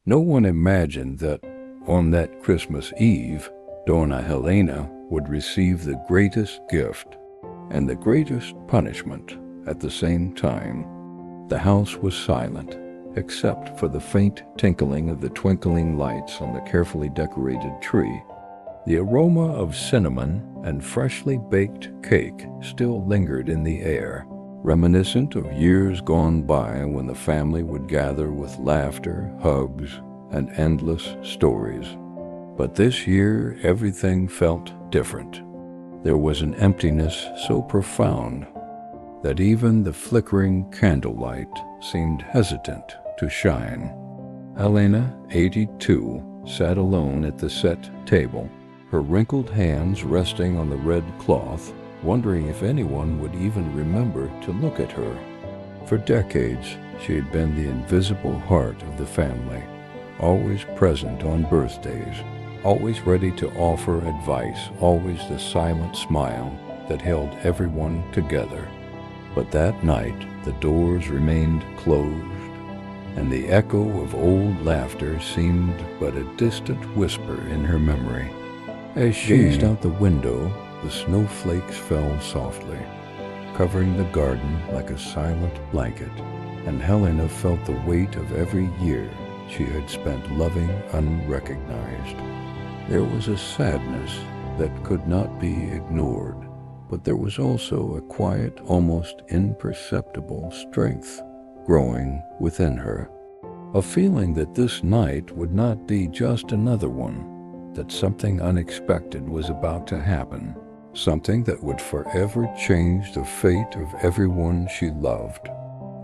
No one imagined that on that Christmas Eve, Donna Helena would receive the greatest gift and the greatest punishment at the same time. The house was silent, except for the faint tinkling of the twinkling lights on the carefully decorated tree. The aroma of cinnamon and freshly baked cake still lingered in the air, reminiscent of years gone by when the family would gather with laughter, hugs, and endless stories. But this year, everything felt different. There was an emptiness so profound that even the flickering candlelight seemed hesitant to shine. Helena, 82, sat alone at the set table, her wrinkled hands resting on the red cloth, wondering if anyone would even remember to look at her. For decades, she had been the invisible heart of the family, always present on birthdays, always ready to offer advice, always the silent smile that held everyone together. But that night, the doors remained closed, and the echo of old laughter seemed but a distant whisper in her memory. As she gazed out the window, the snowflakes fell softly, covering the garden like a silent blanket, and Helena felt the weight of every year she had spent loving unrecognized. There was a sadness that could not be ignored, but there was also a quiet, almost imperceptible strength growing within her, a feeling that this night would not be just another one, that something unexpected was about to happen, something that would forever change the fate of everyone she loved,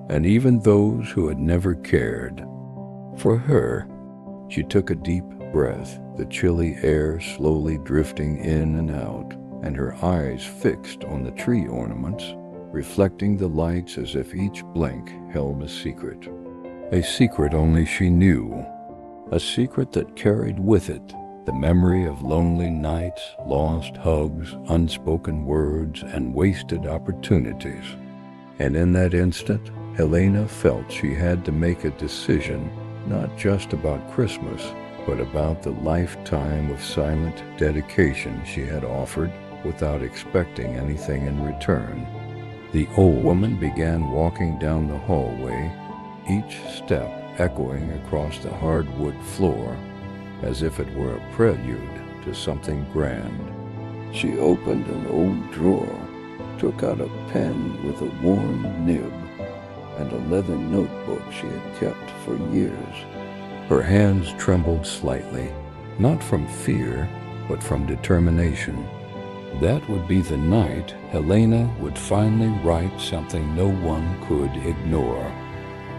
and even those who had never cared. For her, she took a deep breath, the chilly air slowly drifting in and out, and her eyes fixed on the tree ornaments, reflecting the lights as if each blink held a secret only she knew, a secret that carried with it the memory of lonely nights, lost hugs, unspoken words, and wasted opportunities. And in that instant, Helena felt she had to make a decision, not just about Christmas, but about the lifetime of silent dedication she had offered without expecting anything in return. The old woman began walking down the hallway, each step echoing across the hardwood floor, as if it were a prelude to something grand. She opened an old drawer, took out a pen with a worn nib, and a leather notebook she had kept for years. Her hands trembled slightly, not from fear, but from determination. That would be the night Helena would finally write something no one could ignore,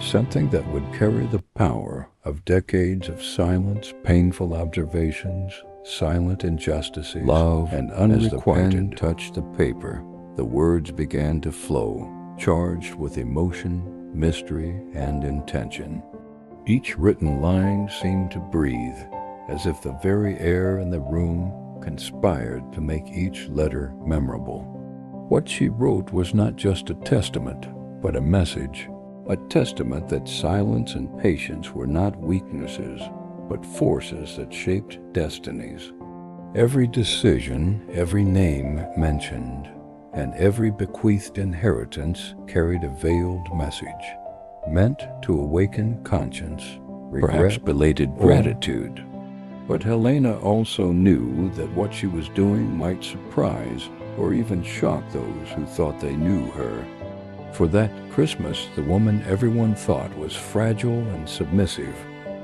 something that would carry the power of decades of silence, painful observations, silent injustices, love, and unrequited. As the pen touched the paper, the words began to flow, charged with emotion, mystery, and intention. Each written line seemed to breathe, as if the very air in the room conspired to make each letter memorable. What she wrote was not just a testament, but a message, a testament that silence and patience were not weaknesses, but forces that shaped destinies. Every decision, every name mentioned, and every bequeathed inheritance carried a veiled message, meant to awaken conscience, regret, perhaps belated gratitude. But Helena also knew that what she was doing might surprise or even shock those who thought they knew her. For that Christmas, the woman everyone thought was fragile and submissive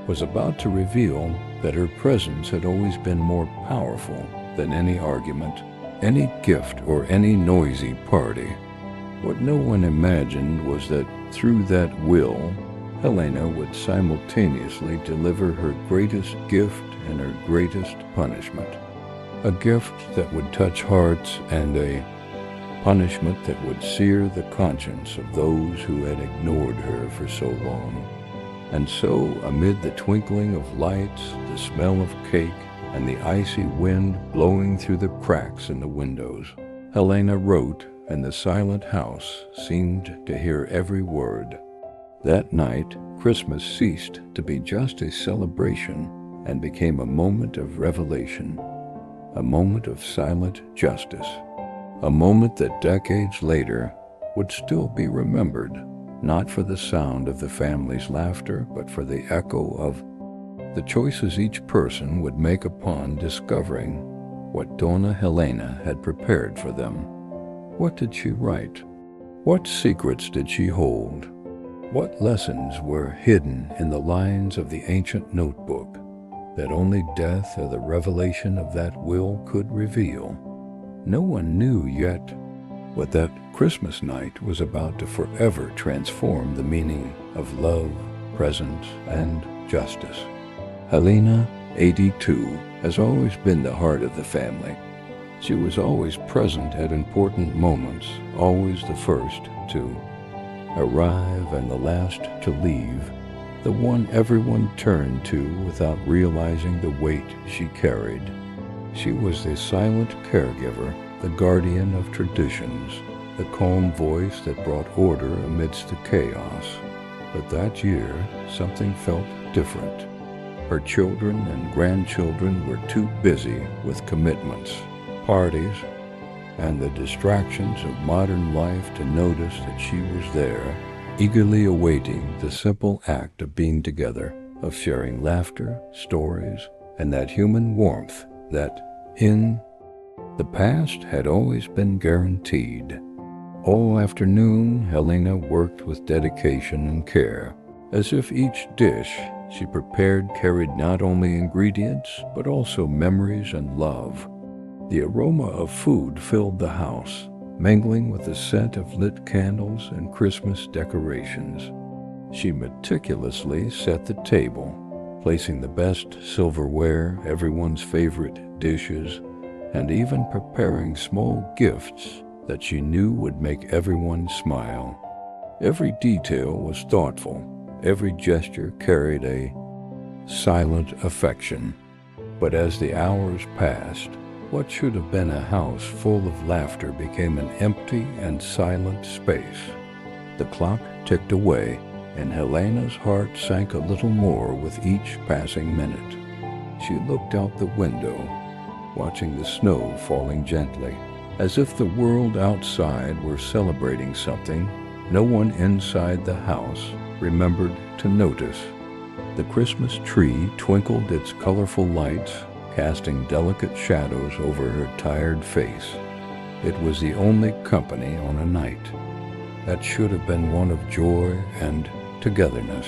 was about to reveal that her presence had always been more powerful than any argument, any gift, or any noisy party. What no one imagined was that through that will, Helena would simultaneously deliver her greatest gift and her greatest punishment. A gift that would touch hearts and a punishment that would sear the conscience of those who had ignored her for so long. And so, amid the twinkling of lights, the smell of cake, and the icy wind blowing through the cracks in the windows, Helena wrote, and the silent house seemed to hear every word. That night, Christmas ceased to be just a celebration and became a moment of revelation, a moment of silent justice, a moment that decades later would still be remembered, not for the sound of the family's laughter, but for the echo of the choices each person would make upon discovering what Donna Helena had prepared for them. What did she write? What secrets did she hold? What lessons were hidden in the lines of the ancient notebook that only death or the revelation of that will could reveal? No one knew yet what that Christmas night was about to forever transform the meaning of love, presence, and justice. Helena, 82, has always been the heart of the family. She was always present at important moments, always the first to arrive and the last to leave, the one everyone turned to without realizing the weight she carried. She was the silent caregiver, the guardian of traditions, the calm voice that brought order amidst the chaos. But that year, something felt different. Her children and grandchildren were too busy with commitments, parties, and the distractions of modern life to notice that she was there, eagerly awaiting the simple act of being together, of sharing laughter, stories, and that human warmth that, in the past, had always been guaranteed. All afternoon, Helena worked with dedication and care, as if each dish she prepared carried not only ingredients, but also memories and love. The aroma of food filled the house, mingling with the scent of lit candles and Christmas decorations. She meticulously set the table, placing the best silverware, everyone's favorite dishes, and even preparing small gifts that she knew would make everyone smile. Every detail was thoughtful. Every gesture carried a silent affection. But as the hours passed, what should have been a house full of laughter became an empty and silent space. The clock ticked away, and Helena's heart sank a little more with each passing minute. She looked out the window, watching the snow falling gently, as if the world outside were celebrating something no one inside the house remembered to notice. The Christmas tree twinkled its colorful lights, casting delicate shadows over her tired face. It was the only company on a night that should have been one of joy and togetherness.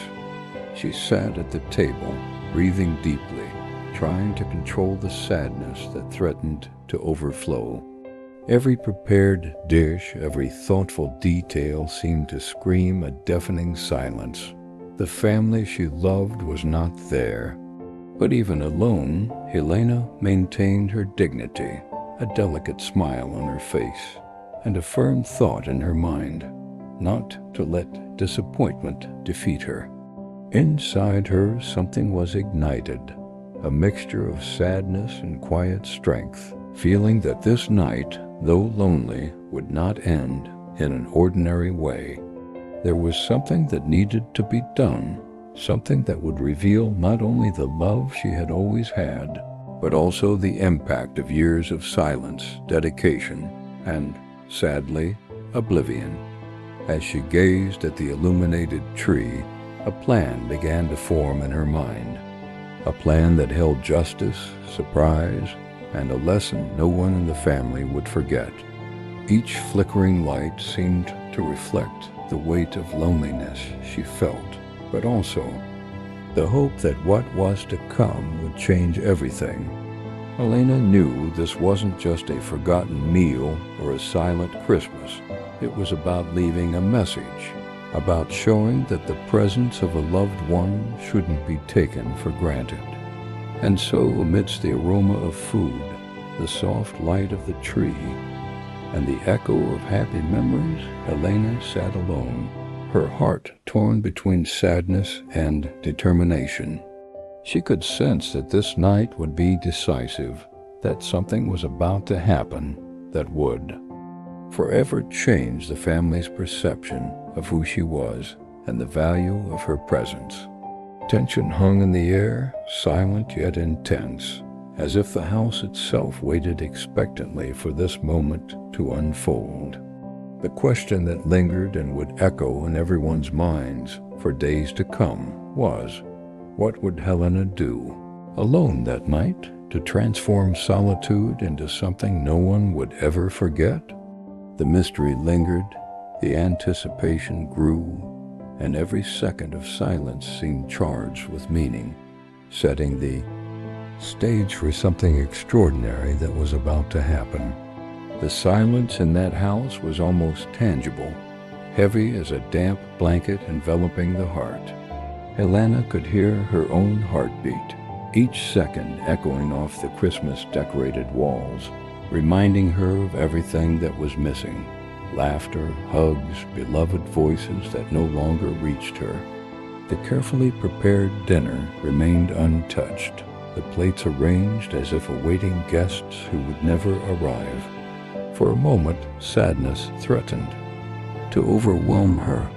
She sat at the table, breathing deeply, trying to control the sadness that threatened to overflow. Every prepared dish, every thoughtful detail seemed to scream a deafening silence. The family she loved was not there. But even alone, Helena maintained her dignity, a delicate smile on her face, and a firm thought in her mind, not to let disappointment defeat her. Inside her, something was ignited, a mixture of sadness and quiet strength, feeling that this night, though lonely, would not end in an ordinary way. There was something that needed to be done, something that would reveal not only the love she had always had, but also the impact of years of silence, dedication, and, sadly, oblivion. As she gazed at the illuminated tree, a plan began to form in her mind, a plan that held justice, surprise, and a lesson no one in the family would forget. Each flickering light seemed to reflect the weight of loneliness she felt, but also the hope that what was to come would change everything. Helena knew this wasn't just a forgotten meal or a silent Christmas. It was about leaving a message, about showing that the presence of a loved one shouldn't be taken for granted. And so, amidst the aroma of food, the soft light of the tree, and the echo of happy memories, Helena sat alone, her heart torn between sadness and determination. She could sense that this night would be decisive, that something was about to happen that would forever change the family's perception of who she was. and the value of her presence. Tension hung in the air, silent yet intense, as if the house itself waited expectantly for this moment to unfold. The question that lingered and would echo in everyone's minds for days to come was, what would Helena do, alone that night, to transform solitude into something no one would ever forget? The mystery lingered, the anticipation grew, and every second of silence seemed charged with meaning, setting the stage for something extraordinary that was about to happen. The silence in that house was almost tangible, heavy as a damp blanket enveloping the heart. Helena could hear her own heartbeat, each second echoing off the Christmas-decorated walls, reminding her of everything that was missing. Laughter, hugs, beloved voices that no longer reached her. The carefully prepared dinner remained untouched, the plates arranged as if awaiting guests who would never arrive. For a moment, sadness threatened to overwhelm her,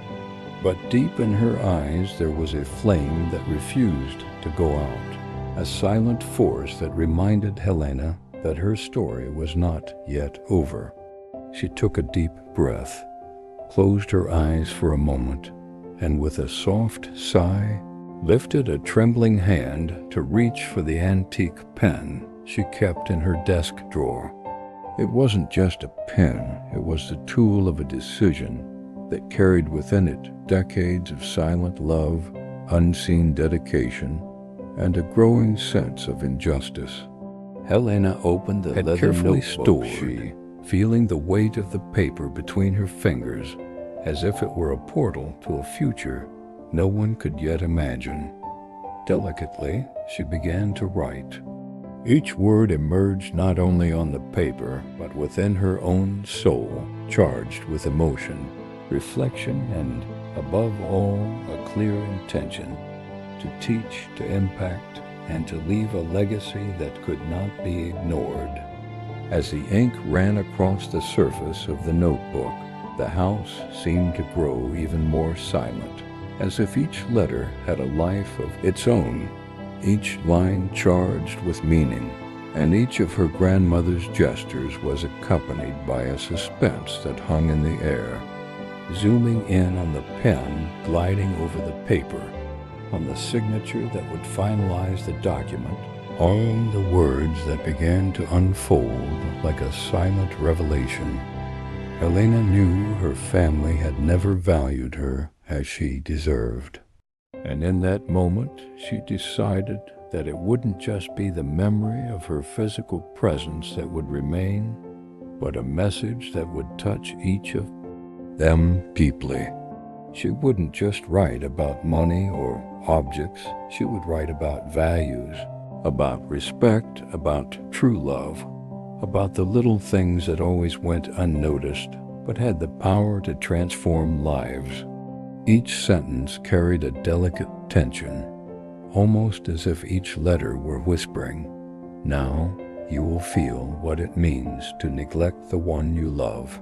but deep in her eyes there was a flame that refused to go out, a silent force that reminded Helena that her story was not yet over. She took a deep breath, closed her eyes for a moment, and with a soft sigh, lifted a trembling hand to reach for the antique pen she kept in her desk drawer. It wasn't just a pen, it was the tool of a decision that carried within it decades of silent love, unseen dedication, and a growing sense of injustice. Helena opened the leather notebook she, feeling the weight of the paper between her fingers, as if it were a portal to a future no one could yet imagine. Delicately, she began to write. Each word emerged not only on the paper, but within her own soul, charged with emotion, reflection, and, above all, a clear intention to teach, to impact, and to leave a legacy that could not be ignored. As the ink ran across the surface of the notebook, the house seemed to grow even more silent, as if each letter had a life of its own, each line charged with meaning, and each of her grandmother's gestures was accompanied by a suspense that hung in the air, zooming in on the pen gliding over the paper, on the signature that would finalize the document, on the words that began to unfold like a silent revelation. Helena knew her family had never valued her as she deserved. And in that moment, she decided that it wouldn't just be the memory of her physical presence that would remain, but a message that would touch each of them deeply. She wouldn't just write about money or objects. She would write about values, about respect, about true love, about the little things that always went unnoticed, but had the power to transform lives. Each sentence carried a delicate tension, almost as if each letter were whispering, "Now you will feel what it means to neglect the one you love."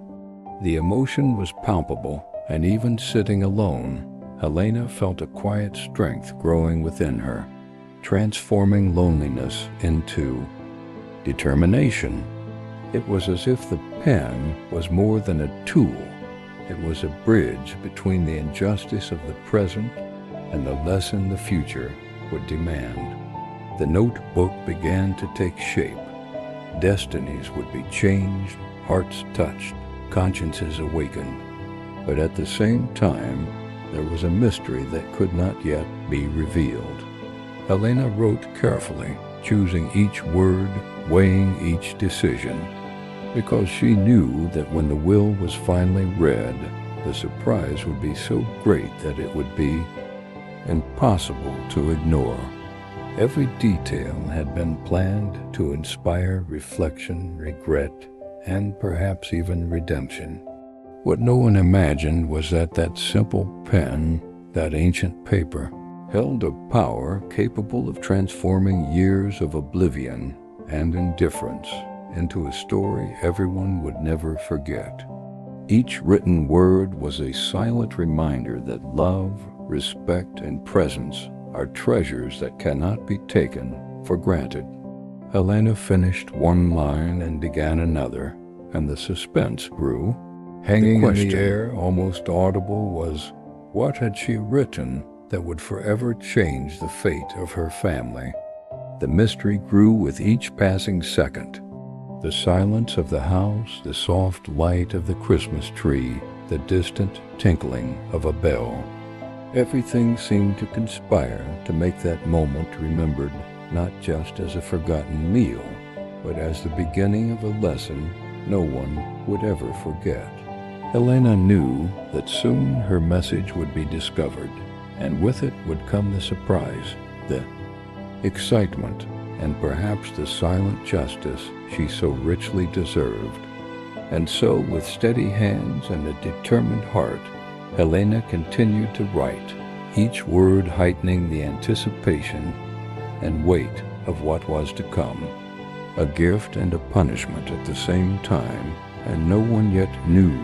The emotion was palpable, and even sitting alone, Helena felt a quiet strength growing within her, transforming loneliness into determination. It was as if the pen was more than a tool. It was a bridge between the injustice of the present and the lesson the future would demand. The notebook began to take shape. Destinies would be changed, hearts touched, consciences awakened. But at the same time, there was a mystery that could not yet be revealed. Helena wrote carefully, choosing each word, weighing each decision, because she knew that when the will was finally read, the surprise would be so great that it would be impossible to ignore. Every detail had been planned to inspire reflection, regret, and perhaps even redemption. What no one imagined was that that simple pen, that ancient paper, held a power capable of transforming years of oblivion and indifference into a story everyone would never forget. Each written word was a silent reminder that love, respect, and presence are treasures that cannot be taken for granted. Helena finished one line and began another, and the suspense grew. Hanging in the air, almost audible, was, what had she written that would forever change the fate of her family? The mystery grew with each passing second. The silence of the house, the soft light of the Christmas tree, the distant tinkling of a bell. Everything seemed to conspire to make that moment remembered not just as a forgotten meal, but as the beginning of a lesson no one would ever forget. Helena knew that soon her message would be discovered, and with it would come the surprise, the excitement, and perhaps the silent justice she so richly deserved. And so, with steady hands and a determined heart, Helena continued to write, each word heightening the anticipation and weight of what was to come. A gift and a punishment at the same time, and no one yet knew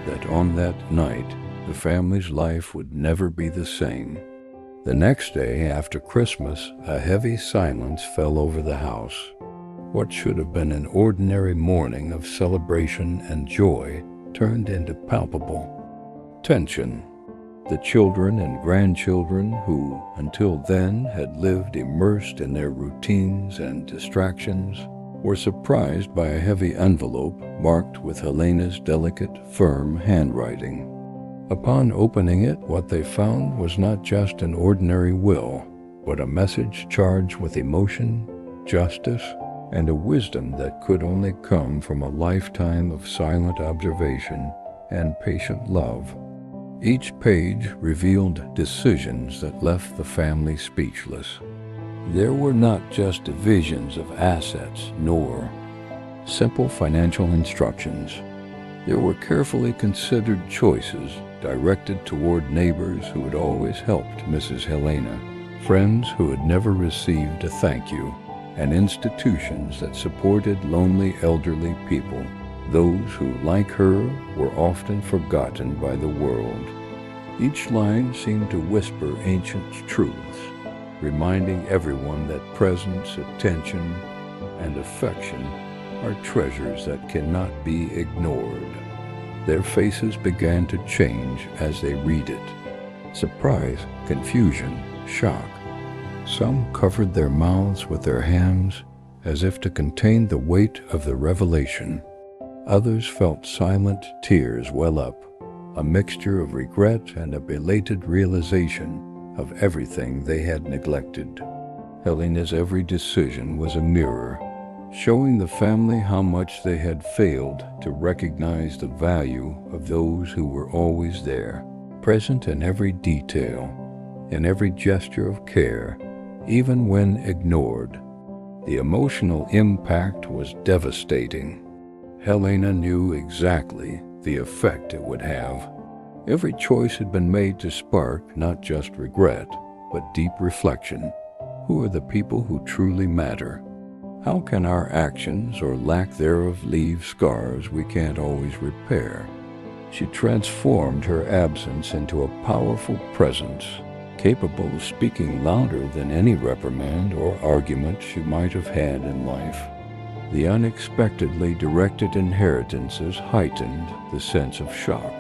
that on that night the family's life would never be the same. The next day after Christmas, a heavy silence fell over the house. What should have been an ordinary morning of celebration and joy turned into palpable tension. The children and grandchildren who, until then, had lived immersed in their routines and distractions, were surprised by a heavy envelope marked with Helena's delicate, firm handwriting. Upon opening it, what they found was not just an ordinary will, but a message charged with emotion, justice, and a wisdom that could only come from a lifetime of silent observation and patient love. Each page revealed decisions that left the family speechless. There were not just divisions of assets, nor simple financial instructions. There were carefully considered choices directed toward neighbors who had always helped Mrs. Helena, friends who had never received a thank you, and institutions that supported lonely elderly people, those who, like her, were often forgotten by the world. Each line seemed to whisper ancient truths, reminding everyone that presence, attention, and affection are treasures that cannot be ignored. Their faces began to change as they read it. Surprise, confusion, shock. Some covered their mouths with their hands as if to contain the weight of the revelation. Others felt silent tears well up, a mixture of regret and a belated realization of everything they had neglected. Helena's every decision was a mirror, showing the family how much they had failed to recognize the value of those who were always there, present in every detail, in every gesture of care, even when ignored. The emotional impact was devastating. Helena knew exactly the effect it would have. Every choice had been made to spark not just regret, but deep reflection. Who are the people who truly matter? How can our actions or lack thereof leave scars we can't always repair? She transformed her absence into a powerful presence, capable of speaking louder than any reprimand or argument she might have had in life. The unexpectedly directed inheritances heightened the sense of shock.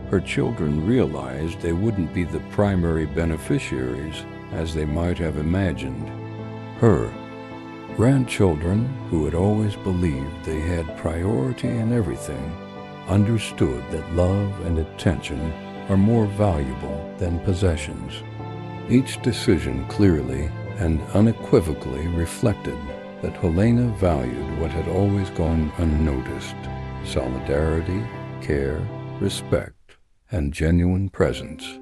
Her children realized they wouldn't be the primary beneficiaries as they might have imagined. Her grandchildren, who had always believed they had priority in everything, understood that love and attention are more valuable than possessions. Each decision clearly and unequivocally reflected that Helena valued what had always gone unnoticed: solidarity, care, respect, and genuine presence.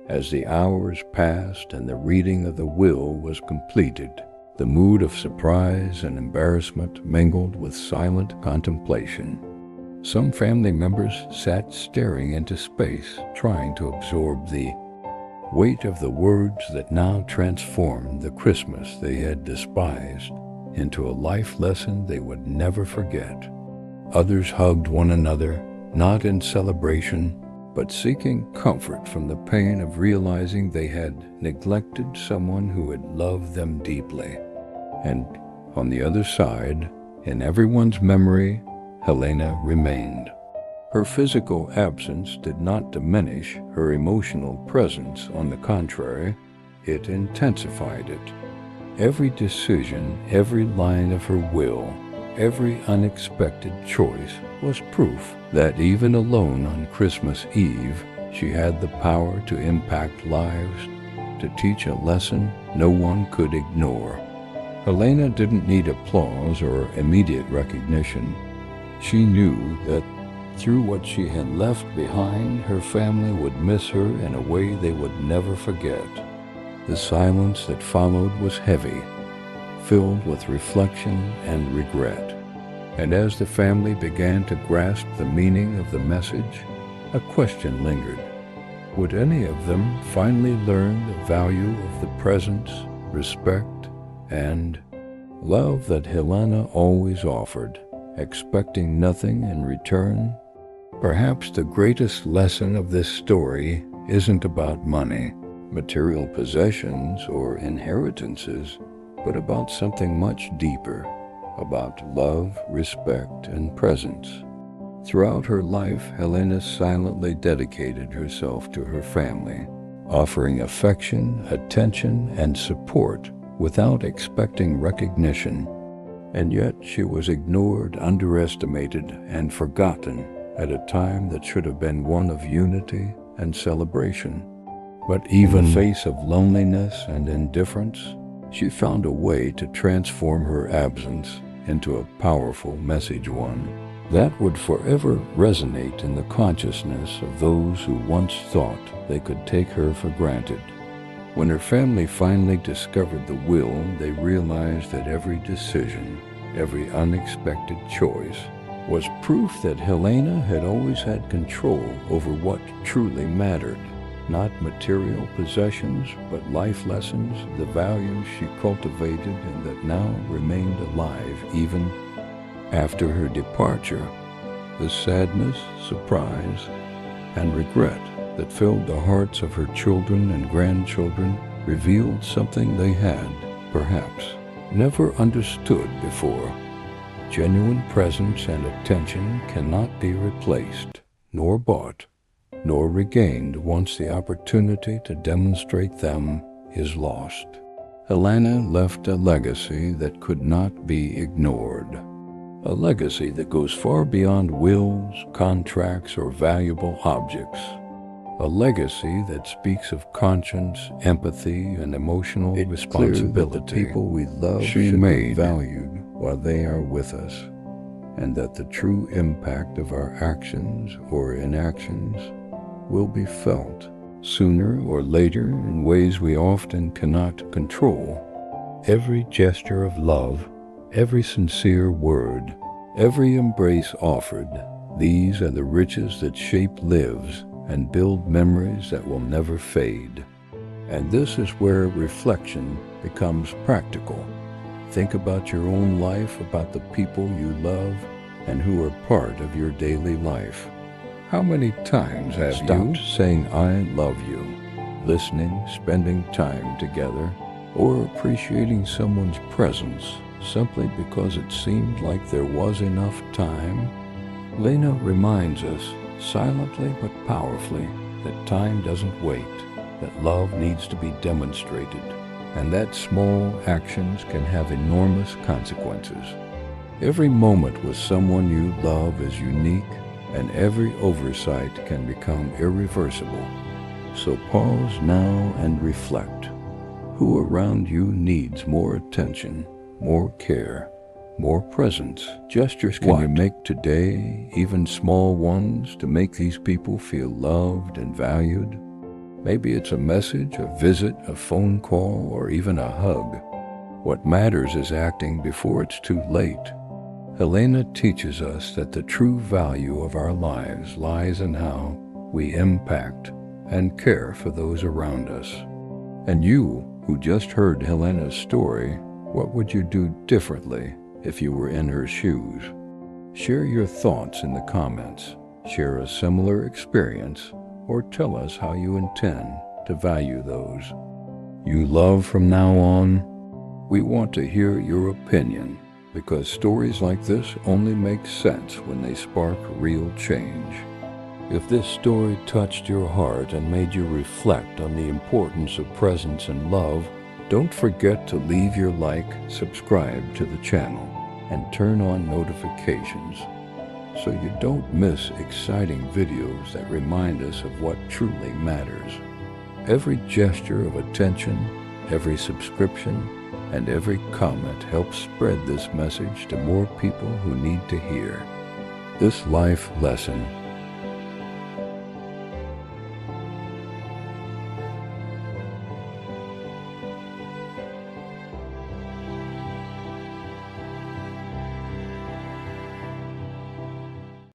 As the hours passed and the reading of the will was completed, the mood of surprise and embarrassment mingled with silent contemplation. Some family members sat staring into space, trying to absorb the weight of the words that now transformed the Christmas they had despised into a life lesson they would never forget. Others hugged one another, not in celebration, but seeking comfort from the pain of realizing they had neglected someone who had loved them deeply. And on the other side, in everyone's memory, Helena remained. Her physical absence did not diminish her emotional presence. On the contrary, it intensified it. Every decision, every line of her will, every unexpected choice was proof that even alone on Christmas Eve, she had the power to impact lives, to teach a lesson no one could ignore. Helena didn't need applause or immediate recognition. She knew that through what she had left behind, her family would miss her in a way they would never forget. The silence that followed was heavy, filled with reflection and regret. And as the family began to grasp the meaning of the message, a question lingered. Would any of them finally learn the value of the presence, respect, and love that Helena always offered, expecting nothing in return? Perhaps the greatest lesson of this story isn't about money, material possessions, or inheritances, but about something much deeper, about love, respect, and presence. Throughout her life, Helena silently dedicated herself to her family, offering affection, attention, and support without expecting recognition. And yet she was ignored, underestimated, and forgotten at a time that should have been one of unity and celebration. But even in the face of loneliness and indifference, she found a way to transform her absence into a powerful message, one that would forever resonate in the consciousness of those who once thought they could take her for granted. When her family finally discovered the will, they realized that every decision, every unexpected choice, was proof that Helena had always had control over what truly mattered. Not material possessions, but life lessons, the values she cultivated and that now remained alive even after her departure. The sadness, surprise, and regret that filled the hearts of her children and grandchildren revealed something they had, perhaps, never understood before. Genuine presence and attention cannot be replaced, nor bought, nor regained once the opportunity to demonstrate them is lost. Helena left a legacy that could not be ignored. A legacy that goes far beyond wills, contracts, or valuable objects. A legacy that speaks of conscience, empathy, and emotional responsibility. The people we love should be valued while they are with us, and that the true impact of our actions or inactions will be felt sooner or later in ways we often cannot control. Every gesture of love, every sincere word, every embrace offered, these are the riches that shape lives and build memories that will never fade. And this is where reflection becomes practical. Think about your own life, about the people you love and who are part of your daily life. How many times have you stopped saying, "I love you," listening, spending time together, or appreciating someone's presence simply because it seemed like there was enough time? Lena reminds us, silently but powerfully, that time doesn't wait, that love needs to be demonstrated, and that small actions can have enormous consequences. Every moment with someone you love is unique, and every oversight can become irreversible. So pause now and reflect. Who around you needs more attention, more care, more presence? Gestures can you make today, even small ones, to make these people feel loved and valued? Maybe it's a message, a visit, a phone call, or even a hug. What matters is acting before it's too late. Helena teaches us that the true value of our lives lies in how we impact and care for those around us. And you, who just heard Helena's story, what would you do differently if you were in her shoes? Share your thoughts in the comments. share a similar experience, or tell us how you intend to value those you love from now on. We want to hear your opinion, because stories like this only make sense when they spark real change. If this story touched your heart and made you reflect on the importance of presence and love, don't forget to leave your like, subscribe to the channel, and turn on notifications so you don't miss exciting videos that remind us of what truly matters. Every gesture of attention, every subscription, and every comment helps spread this message to more people who need to hear. This life lesson